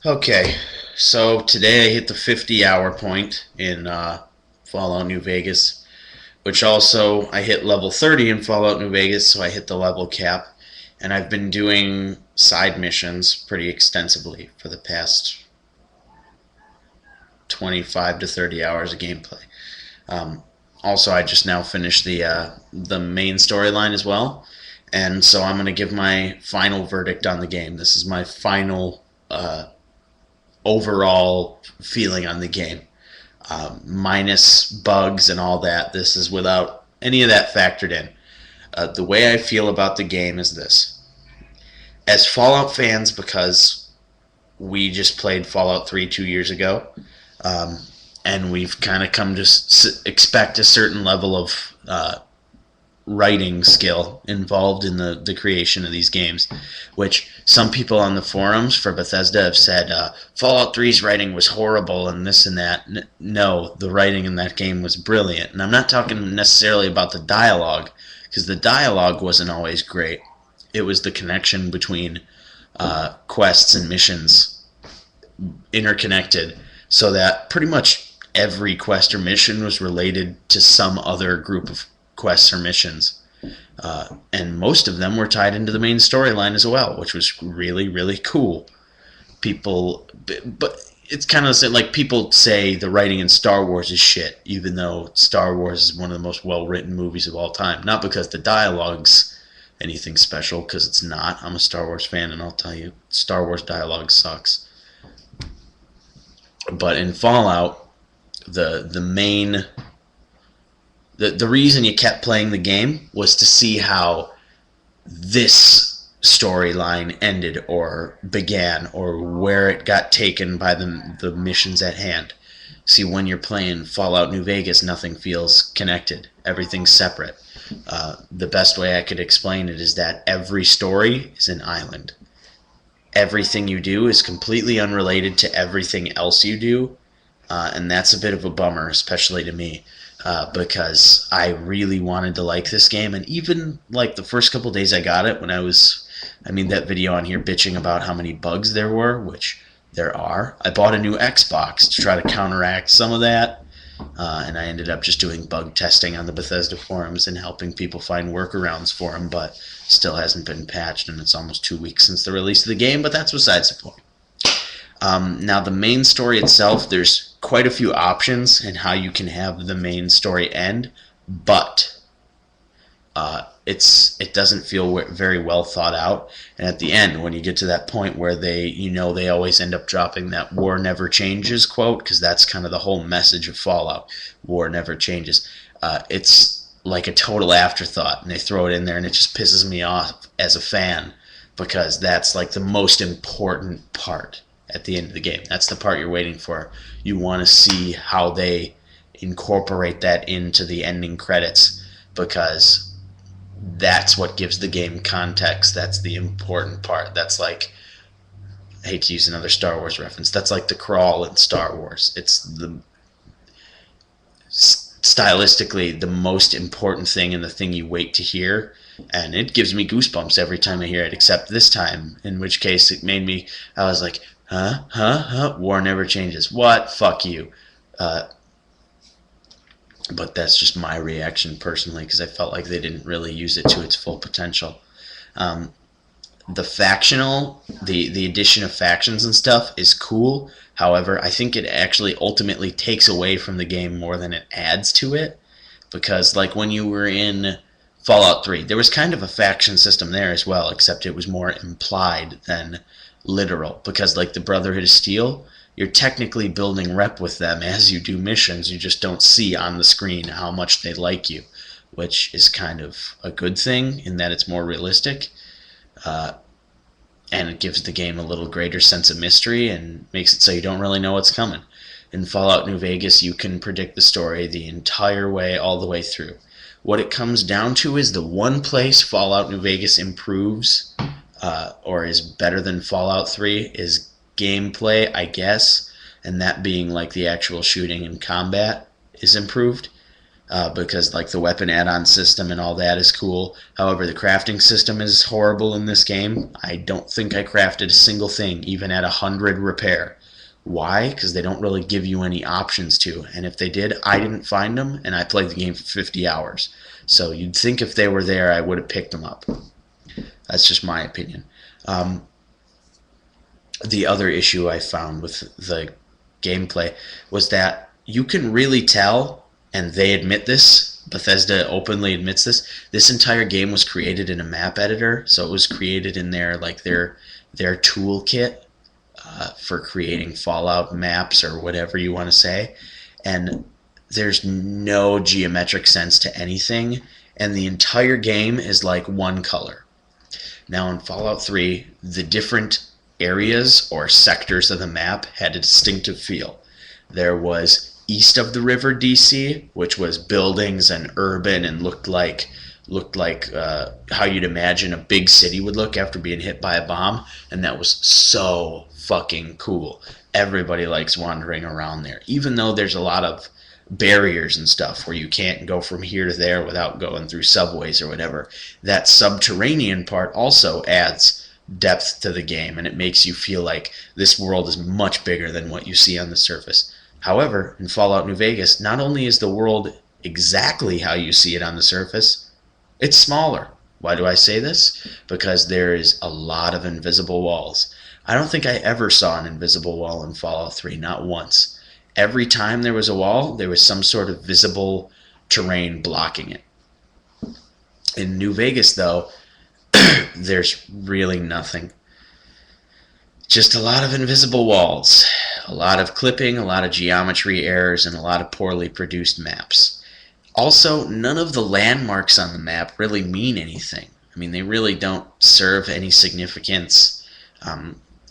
Okay, so today I hit the 50-hour point in Fallout New Vegas, which also I hit level 30 in Fallout New Vegas, so I hit the level cap. And I've been doing side missions pretty extensively for the past 25 to 30 hours of gameplay. Um, Also, I just now finished the main storyline as well, and so I'm going to give my final verdict on the game. This is my final overall feeling on the game, minus bugs and all that. This is without any of that factored in. The way I feel about the game is this: as Fallout fans, because we just played Fallout 3 2 years ago, um, and we've kind of come to expect a certain level of writing skill involved in the creation of these games, which some people on the forums for Bethesda have said Fallout 3's writing was horrible and this and that. No, the writing in that game was brilliant. And I'm not talking necessarily about the dialogue, because the dialogue wasn't always great. It was the connection between quests and missions interconnected, so that pretty much every quest or mission was related to some other group of quests or missions. And most of them were tied into the main storyline as well, which was really, really cool. People, but it's kind of like people say the writing in Star Wars is shit, even though Star Wars is one of the most well written movies of all time. Not because the dialogue's anything special, because it's not. I'm a Star Wars fan, and I'll tell you, Star Wars dialogue sucks. But in Fallout, the main the reason you kept playing the game was to see how this storyline ended or began, or where it got taken by the missions at hand. See, when you're playing Fallout New Vegas, nothing feels connected. Everything's separate. The best way I could explain it is that every story is an island. Everything you do is completely unrelated to everything else you do, and that's a bit of a bummer, especially to me, because I really wanted to like this game, and even like the first couple days I got it, I made that video on here bitching about how many bugs there were, which there are. I bought a new Xbox to try to counteract some of that, and I ended up just doing bug testing on the Bethesda forums and helping people find workarounds for them, but still hasn't been patched, and it's almost 2 weeks since the release of the game, but that's besides the point. Now, the main story itself, there's quite a few options in how you can have the main story end, but it doesn't feel very well thought out. And at the end, when you get to that point where they always end up dropping that "war never changes" quote, because that's kind of the whole message of Fallout. War never changes. It's like a total afterthought, and they throw it in there, and it just pisses me off as a fan, because that's like the most important part at the end of the game. That's the part you're waiting for. You want to see how they incorporate that into the ending credits, because that's what gives the game context. That's the important part. That's like, I hate to use another Star Wars reference, that's like the crawl in Star Wars. It's the stylistically the most important thing and the thing you wait to hear, and it gives me goosebumps every time I hear it, except this time, in which case I was like, huh, war never changes. What? Fuck you. But that's just my reaction personally, because I felt like they didn't really use it to its full potential. Um, the addition of factions and stuff is cool. However, I think it actually ultimately takes away from the game more than it adds to it, because like when you were in Fallout 3, there was kind of a faction system there as well, except it was more implied than literal, because like the Brotherhood of Steel, you're technically building rep with them as you do missions. You just don't see on the screen how much they like you, which is kind of a good thing in that it's more realistic. Uh, and it gives the game a little greater sense of mystery and makes it so you don't really know what's coming. In Fallout New Vegas, you can predict the story the entire way, all the way through. What it comes down to is the one place Fallout New Vegas improves, or is better than Fallout 3, is gameplay, I guess, and that being like the actual shooting and combat is improved. because like the weapon add-on system and all that is cool. However, the crafting system is horrible in this game. I don't think I crafted a single thing, even at 100 repair. Why? Because they don't really give you any options to. And if they did, I didn't find them, and I played the game for 50 hours. So you'd think if they were there, I would have picked them up. That's just my opinion. The other issue I found with the gameplay was that you can really tell, and they admit this, Bethesda openly admits this entire game was created in a map editor, so it was created in their toolkit for creating Fallout maps or whatever you want to say, and there's no geometric sense to anything, and the entire game is like one color. Now in Fallout 3, the different areas or sectors of the map had a distinctive feel. There was east of the river DC, which was buildings and urban and looked like how you'd imagine a big city would look after being hit by a bomb, and that was so fucking cool. Everybody likes wandering around there, even though there's a lot of barriers and stuff where you can't go from here to there without going through subways or whatever. That subterranean part also adds depth to the game, and it makes you feel like this world is much bigger than what you see on the surface. However, in Fallout New Vegas, not only is the world exactly how you see it on the surface, it's smaller. Why do I say this? Because there is a lot of invisible walls. I don't think I ever saw an invisible wall in Fallout 3, not once. Every time there was a wall, there was some sort of visible terrain blocking it. In New Vegas, though, there's really nothing. Just a lot of invisible walls, a lot of clipping, a lot of geometry errors, and a lot of poorly produced maps. Also, none of the landmarks on the map really mean anything. I mean, they really don't serve any significance.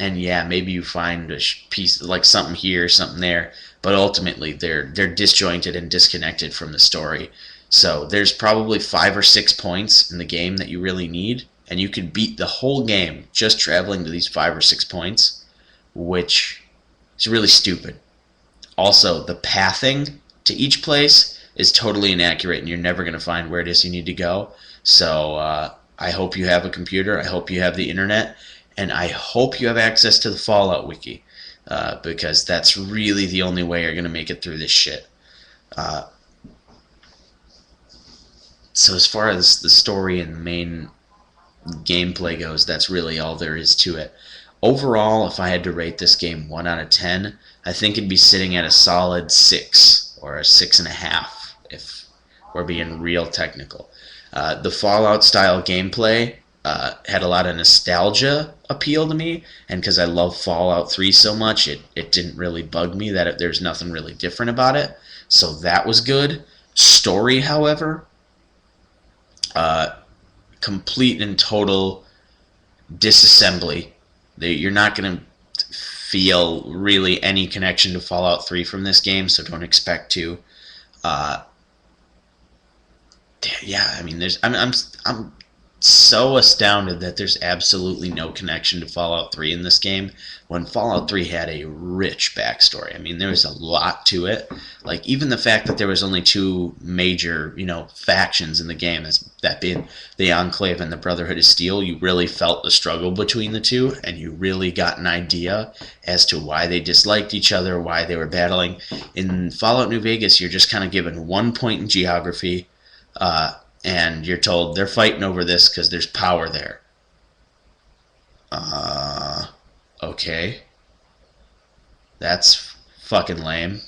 And yeah, maybe you find a piece, like something here, something there, but ultimately they're disjointed and disconnected from the story. So there's probably 5 or 6 points in the game that you really need, and you could beat the whole game just traveling to these 5 or 6 points, which is really stupid. Also, the pathing to each place is totally inaccurate, and you're never going to find where it is you need to go. So I hope you have a computer, I hope you have the internet, and I hope you have access to the Fallout Wiki, because that's really the only way you're going to make it through this shit. So as far as the story and the main gameplay goes, that's really all there is to it. Overall, if I had to rate this game 1 out of 10, I think it'd be sitting at a solid 6 or a 6.5 if we're being real technical. The Fallout style gameplay had a lot of nostalgia appeal to me, and because I love Fallout 3 so much, it didn't really bug me that there's nothing really different about it, so that was good. Story, however, complete and total disassembly. You're not going to feel really any connection to Fallout 3 from this game, so don't expect to. Yeah, I mean, I'm so astounded that there's absolutely no connection to Fallout 3 in this game, when Fallout 3 had a rich backstory. I mean, there was a lot to it. Like, even the fact that there was only 2 major, factions in the game, that being the Enclave and the Brotherhood of Steel, you really felt the struggle between the two, and you really got an idea as to why they disliked each other, why they were battling. In Fallout New Vegas, you're just kind of given 1 point in geography, and you're told they're fighting over this because there's power there. Okay. That's fucking lame.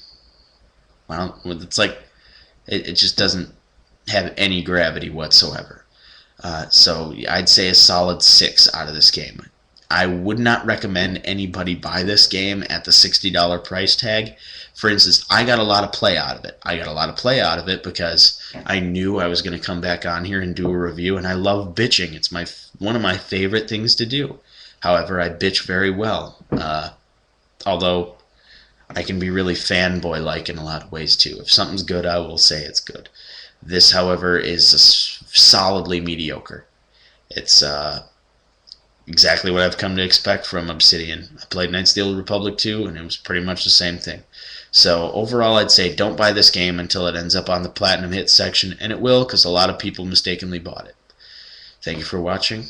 Well, it's like, it just doesn't have any gravity whatsoever. So I'd say a solid 6 out of this game. I would not recommend anybody buy this game at the $60 price tag. For instance, I got a lot of play out of it. I got a lot of play out of it because I knew I was going to come back on here and do a review, and I love bitching. It's one of my favorite things to do. However, I bitch very well. Although I can be really fanboy-like in a lot of ways too. If something's good, I will say it's good. This, however, is solidly mediocre. It's exactly what I've come to expect from Obsidian. I played Knights of the Old Republic 2, and it was pretty much the same thing. So overall, I'd say don't buy this game until it ends up on the Platinum Hits section, and it will, because a lot of people mistakenly bought it. Thank you for watching.